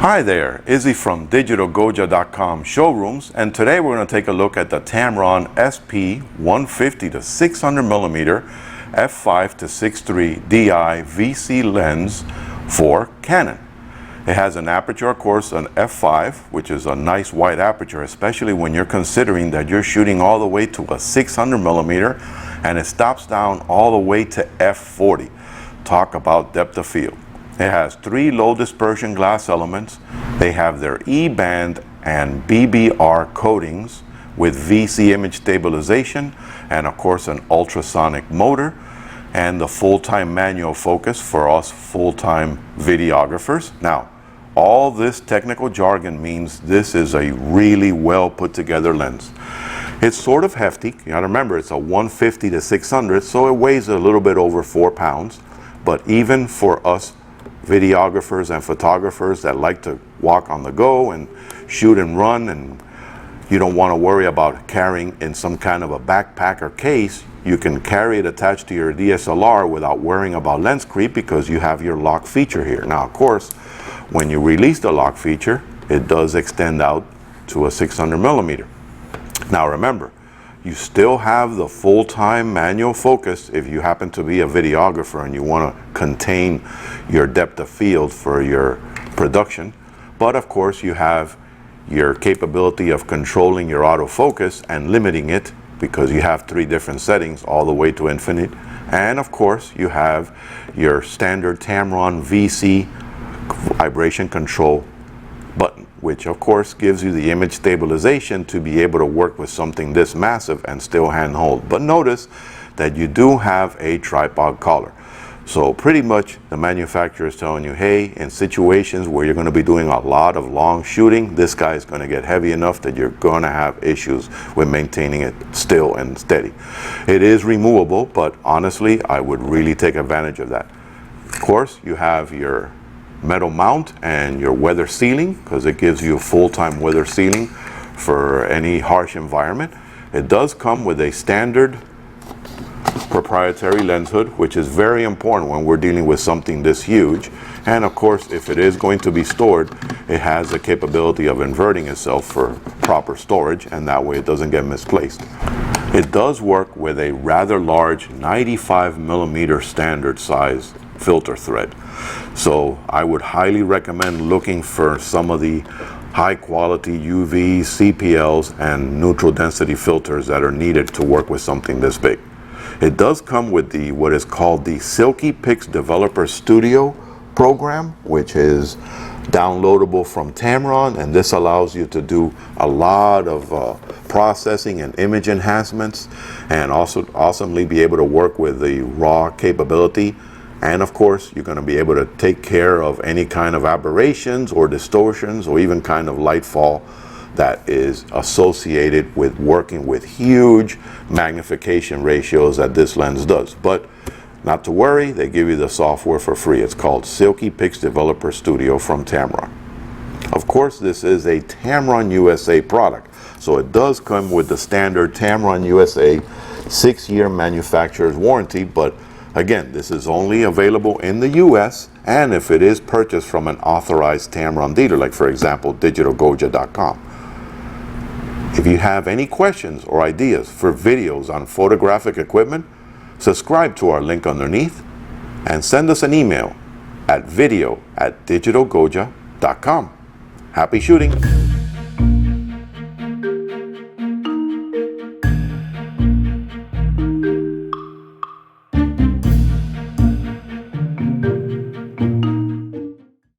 Hi there, Izzy from DigitalGoja.com showrooms, and today we're going to take a look at the Tamron SP 150-600mm f5-6.3 DI VC lens for Canon. It has an aperture, of course, an f5, which is a nice wide aperture, especially when you're considering that you're shooting all the way to a 600mm and it stops down all the way to f40. Talk about depth of field. It has 3 low dispersion glass elements. They have their E-band and BBAR coatings with VC image stabilization and of course an ultrasonic motor and the full-time manual focus for us full-time videographers. Now, all this technical jargon means this is a really well put together lens. It's sort of hefty. You gotta remember it's a 150-600, so it weighs a little bit over 4 pounds. But even for us videographers and photographers that like to walk on the go and shoot and run, and you don't want to worry about carrying in some kind of a backpack or case, you can carry it attached to your DSLR without worrying about lens creep because you have your lock feature here. Now, of course, when you release the lock feature, it does extend out to a 600mm. Now remember, you still have the full-time manual focus if you happen to be a videographer and you want to contain your depth of field for your production. But of course you have your capability of controlling your autofocus and limiting it because you have 3 different settings all the way to infinite. And of course you have your standard Tamron VC vibration control button, which of course gives you the image stabilization to be able to work with something this massive and still handhold. But notice that you do have a tripod collar. So pretty much the manufacturer is telling you, hey, in situations where you're going to be doing a lot of long shooting, this guy is going to get heavy enough that you're going to have issues with maintaining it still and steady. It is removable, but honestly, I would really take advantage of that. Of course, you have your metal mount and your weather sealing, because it gives you full-time weather sealing for any harsh environment. It does come with a standard proprietary lens hood, which is very important when we're dealing with something this huge. And of course, if it is going to be stored, it has the capability of inverting itself for proper storage, and that way it doesn't get misplaced. It does work with a rather large 95mm standard size filter thread. So I would highly recommend looking for some of the high quality UV, CPLs, and neutral density filters that are needed to work with something this big. It does come with the what is called the SILKYPIX Developer Studio program, which is downloadable from Tamron, and this allows you to do a lot of processing and image enhancements, and also awesomely be able to work with the raw capability. And of course, you're going to be able to take care of any kind of aberrations or distortions or even kind of light fall that is associated with working with huge magnification ratios that this lens does. But not to worry, they give you the software for free. It's called SILKYPIX Developer Studio from Tamron. Of course, this is a Tamron USA product, so it does come with the standard Tamron USA 6-year manufacturer's warranty, but again, this is only available in the US, and if it is purchased from an authorized Tamron dealer, like for example, DigitalGoja.com. If you have any questions or ideas for videos on photographic equipment, subscribe to our link underneath and send us an email at video@digitalgoja.com. Happy shooting!